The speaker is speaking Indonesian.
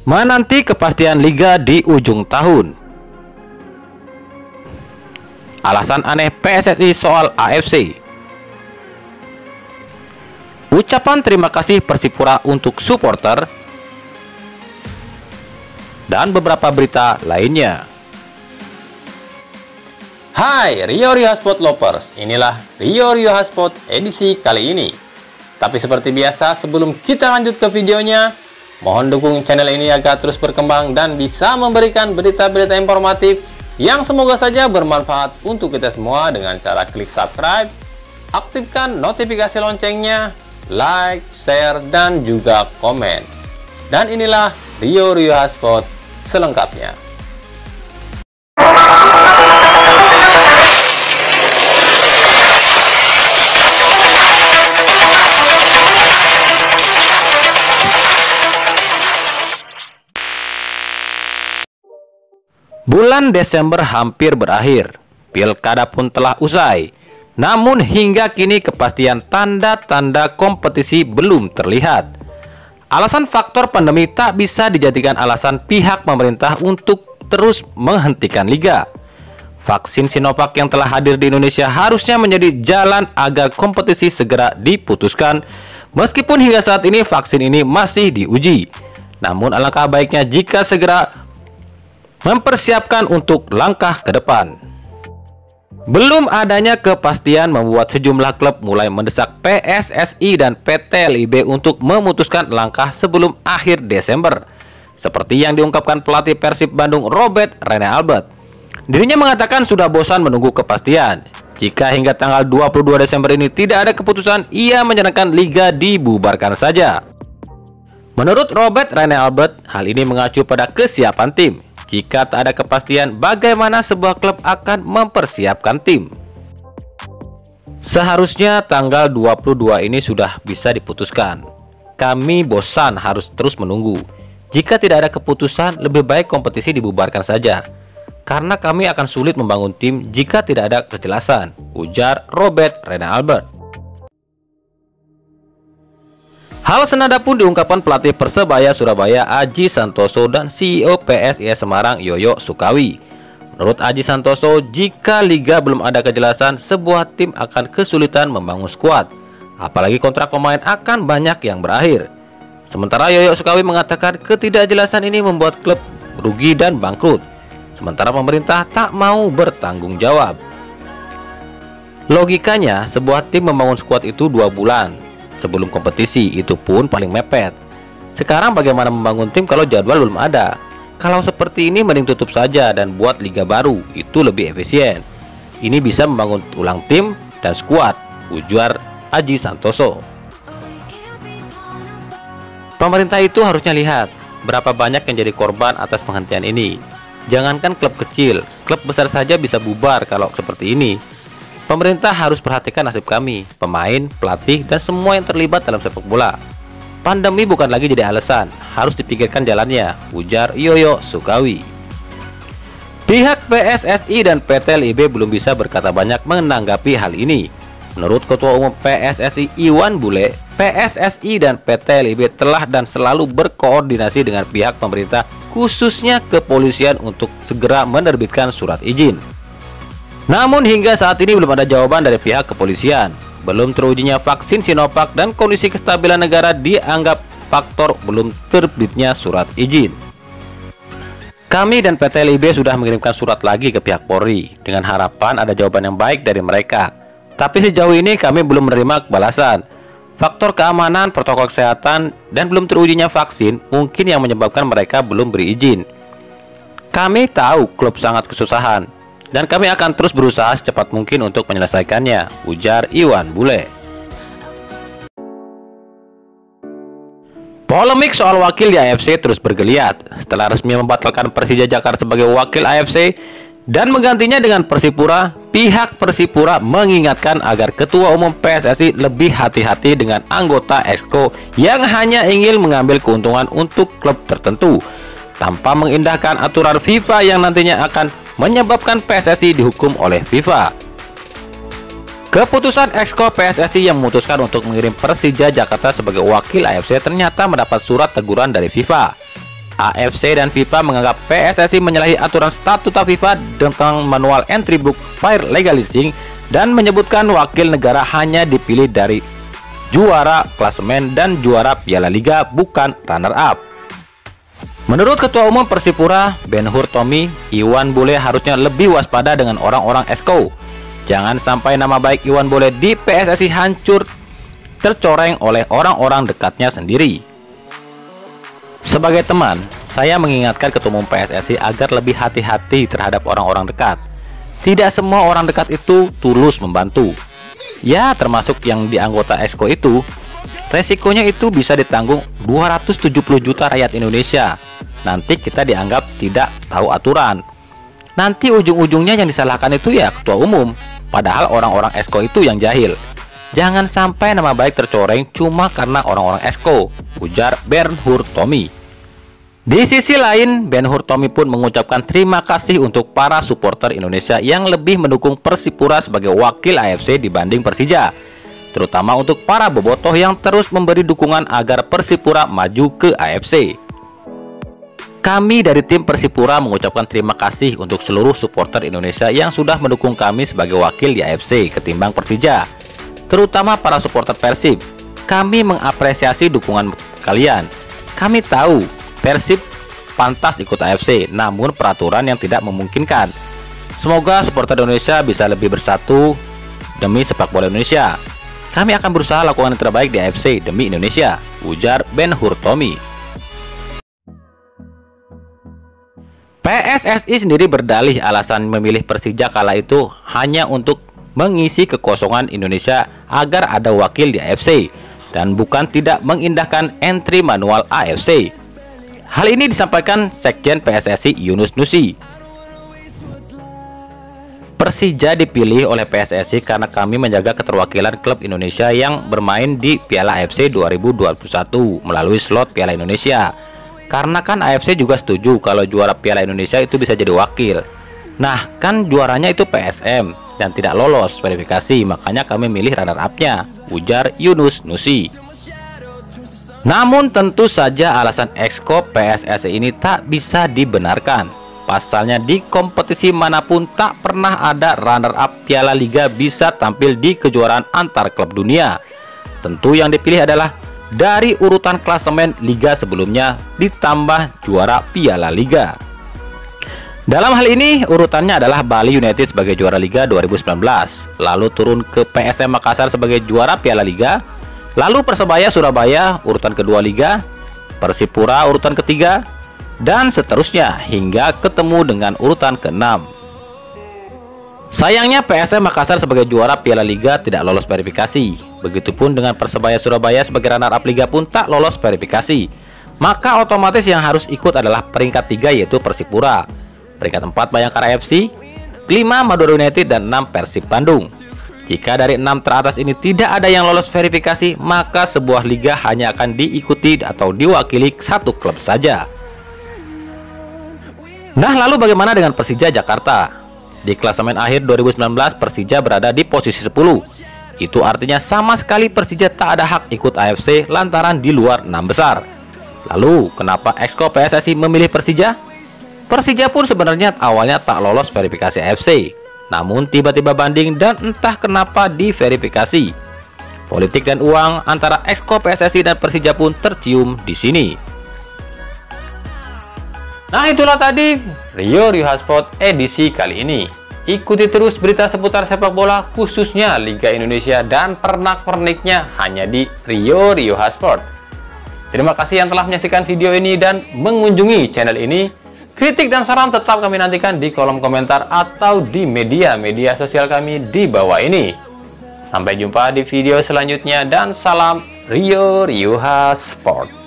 Menanti kepastian liga di ujung tahun. Alasan aneh PSSI soal AFC. Ucapan terima kasih Persipura untuk supporter. Dan beberapa berita lainnya. Hai Rio Hotspot Lovers, inilah Rio Hotspot edisi kali ini. Tapi seperti biasa, sebelum kita lanjut ke videonya, mohon dukung channel ini agar terus berkembang dan bisa memberikan berita-berita informatif yang semoga saja bermanfaat untuk kita semua dengan cara klik subscribe, aktifkan notifikasi loncengnya, like, share, dan juga komen. Dan inilah Rio Hotspot selengkapnya. Bulan Desember hampir berakhir, pilkada pun telah usai. Namun hingga kini kepastian tanda-tanda kompetisi belum terlihat. Alasan faktor pandemi tak bisa dijadikan alasan pihak pemerintah untuk terus menghentikan liga. Vaksin Sinovac yang telah hadir di Indonesia harusnya menjadi jalan agar kompetisi segera diputuskan. Meskipun hingga saat ini vaksin ini masih diuji. Namun alangkah baiknya jika segera mempersiapkan untuk langkah ke depan. Belum adanya kepastian membuat sejumlah klub mulai mendesak PSSI dan PT LIB untuk memutuskan langkah sebelum akhir Desember. Seperti yang diungkapkan pelatih Persib Bandung Robert Rene Albert. Dirinya mengatakan sudah bosan menunggu kepastian. Jika hingga tanggal 22 Desember ini tidak ada keputusan, ia menyarankan liga dibubarkan saja. Menurut Robert Rene Albert, hal ini mengacu pada kesiapan tim. Jika tak ada kepastian, bagaimana sebuah klub akan mempersiapkan tim? Seharusnya tanggal 22 ini sudah bisa diputuskan. Kami bosan harus terus menunggu. Jika tidak ada keputusan, lebih baik kompetisi dibubarkan saja. Karena kami akan sulit membangun tim jika tidak ada kejelasan, ujar Robert Rene Albert. Hal senada pun diungkapkan pelatih Persebaya Surabaya Aji Santoso dan CEO PSIS Semarang Yoyo Sukawi. Menurut Aji Santoso, jika liga belum ada kejelasan, sebuah tim akan kesulitan membangun skuad. Apalagi kontrak pemain akan banyak yang berakhir. Sementara Yoyo Sukawi mengatakan ketidakjelasan ini membuat klub rugi dan bangkrut. Sementara pemerintah tak mau bertanggung jawab. Logikanya, sebuah tim membangun skuad itu 2 bulan. Sebelum kompetisi, itu pun paling mepet. Sekarang bagaimana membangun tim kalau jadwal belum ada? Kalau seperti ini mending tutup saja dan buat liga baru, itu lebih efisien. Ini bisa membangun ulang tim dan skuad, ujar Aji Santoso. Pemerintah itu harusnya lihat berapa banyak yang jadi korban atas penghentian ini. Jangankan klub kecil, klub besar saja bisa bubar kalau seperti ini. Pemerintah harus perhatikan nasib kami, pemain, pelatih, dan semua yang terlibat dalam sepak bola. Pandemi bukan lagi jadi alasan, harus dipikirkan jalannya, ujar Yoyo Sukawi. Pihak PSSI dan PT LIB belum bisa berkata banyak menanggapi hal ini. Menurut Ketua Umum PSSI Iwan Bule, PSSI dan PT LIB telah dan selalu berkoordinasi dengan pihak pemerintah, khususnya kepolisian untuk segera menerbitkan surat izin. Namun hingga saat ini belum ada jawaban dari pihak kepolisian. Belum terujinya vaksin Sinovac dan kondisi kestabilan negara dianggap faktor belum terbitnya surat izin. Kami dan PT LIB sudah mengirimkan surat lagi ke pihak Polri dengan harapan ada jawaban yang baik dari mereka. Tapi sejauh ini kami belum menerima balasan. Faktor keamanan, protokol kesehatan, dan belum terujinya vaksin mungkin yang menyebabkan mereka belum beri izin. Kami tahu klub sangat kesusahan. Dan kami akan terus berusaha secepat mungkin untuk menyelesaikannya, ujar Iwan Bule. Polemik soal wakil di AFC terus bergeliat. Setelah resmi membatalkan Persija Jakarta sebagai wakil AFC dan menggantinya dengan Persipura, pihak Persipura mengingatkan agar Ketua Umum PSSI lebih hati-hati dengan anggota Exco yang hanya ingin mengambil keuntungan untuk klub tertentu, tanpa mengindahkan aturan FIFA yang nantinya akan menyebabkan PSSI dihukum oleh FIFA. Keputusan Exco PSSI yang memutuskan untuk mengirim Persija Jakarta sebagai wakil AFC ternyata mendapat surat teguran dari FIFA. AFC dan FIFA menganggap PSSI menyalahi aturan statuta FIFA tentang manual entry book fair legalizing dan menyebutkan wakil negara hanya dipilih dari juara klasemen dan juara Piala Liga, bukan runner-up. Menurut Ketua Umum Persipura, Ben Hur Tommy, Iwan Bule harusnya lebih waspada dengan orang-orang Exco. Jangan sampai nama baik Iwan Bule di PSSI hancur tercoreng oleh orang-orang dekatnya sendiri. Sebagai teman, saya mengingatkan Ketua Umum PSSI agar lebih hati-hati terhadap orang-orang dekat. Tidak semua orang dekat itu tulus membantu. Ya, termasuk yang di anggota Exco itu. Resikonya itu bisa ditanggung 270 juta rakyat Indonesia. Nanti kita dianggap tidak tahu aturan. Nanti ujung-ujungnya yang disalahkan itu ya Ketua Umum. Padahal orang-orang Exco itu yang jahil. Jangan sampai nama baik tercoreng cuma karena orang-orang Exco, ujar Ben Hur Tommy. Di sisi lain, Ben Hur Tommy pun mengucapkan terima kasih untuk para supporter Indonesia yang lebih mendukung Persipura sebagai wakil AFC dibanding Persija, terutama untuk para bobotoh yang terus memberi dukungan agar Persipura maju ke AFC. Kami dari tim Persipura mengucapkan terima kasih untuk seluruh supporter Indonesia yang sudah mendukung kami sebagai wakil di AFC ketimbang Persija, terutama para supporter Persib. Kami mengapresiasi dukungan kalian. Kami tahu Persib pantas ikut AFC, namun peraturan yang tidak memungkinkan. Semoga supporter Indonesia bisa lebih bersatu demi sepak bola Indonesia. Kami akan berusaha lakukan yang terbaik di AFC demi Indonesia, ujar Ben Hur Tommy. PSSI sendiri berdalih alasan memilih Persija kala itu hanya untuk mengisi kekosongan Indonesia agar ada wakil di AFC dan bukan tidak mengindahkan entry manual AFC. Hal ini disampaikan Sekjen PSSI Yunus Nusi. Persija dipilih oleh PSSI karena kami menjaga keterwakilan klub Indonesia yang bermain di Piala AFC 2021 melalui slot Piala Indonesia. Karena kan AFC juga setuju kalau juara Piala Indonesia itu bisa jadi wakil. Nah, kan juaranya itu PSM dan tidak lolos verifikasi, makanya kami milih runner-up-nya, ujar Yunus Nusi. Namun tentu saja alasan Exco PSSI ini tak bisa dibenarkan. Pasalnya di kompetisi manapun tak pernah ada runner-up Piala Liga bisa tampil di kejuaraan antar klub dunia. Tentu yang dipilih adalah dari urutan klasemen Liga sebelumnya ditambah juara Piala Liga. Dalam hal ini urutannya adalah Bali United sebagai juara Liga 2019, lalu turun ke PSM Makassar sebagai juara Piala Liga, lalu Persebaya Surabaya urutan kedua Liga, Persipura urutan ketiga, dan seterusnya hingga ketemu dengan urutan ke-6. Sayangnya PSM Makassar sebagai juara Piala Liga tidak lolos verifikasi. Begitupun dengan Persebaya Surabaya sebagai runner-up Liga pun tak lolos verifikasi. Maka otomatis yang harus ikut adalah peringkat 3 yaitu Persipura, peringkat 4 Bayangkara FC, 5 Madura United, dan 6 Persib Bandung. Jika dari 6 teratas ini tidak ada yang lolos verifikasi, maka sebuah liga hanya akan diikuti atau diwakili satu klub saja. Nah, lalu bagaimana dengan Persija Jakarta? Di klasemen akhir 2019 Persija berada di posisi 10. Itu artinya sama sekali Persija tak ada hak ikut AFC lantaran di luar 6 besar. Lalu kenapa Exco PSSI memilih Persija? Persija pun sebenarnya awalnya tak lolos verifikasi AFC, namun tiba-tiba banding dan entah kenapa diverifikasi. Politik dan uang antara Exco PSSI dan Persija pun tercium di sini. Nah, itulah tadi Rio Hotspot edisi kali ini. Ikuti terus berita seputar sepak bola khususnya Liga Indonesia dan pernak-perniknya hanya di Rio Hotspot. Terima kasih yang telah menyaksikan video ini dan mengunjungi channel ini. Kritik dan saran tetap kami nantikan di kolom komentar atau di media sosial kami di bawah ini. Sampai jumpa di video selanjutnya dan salam Rio Hotspot.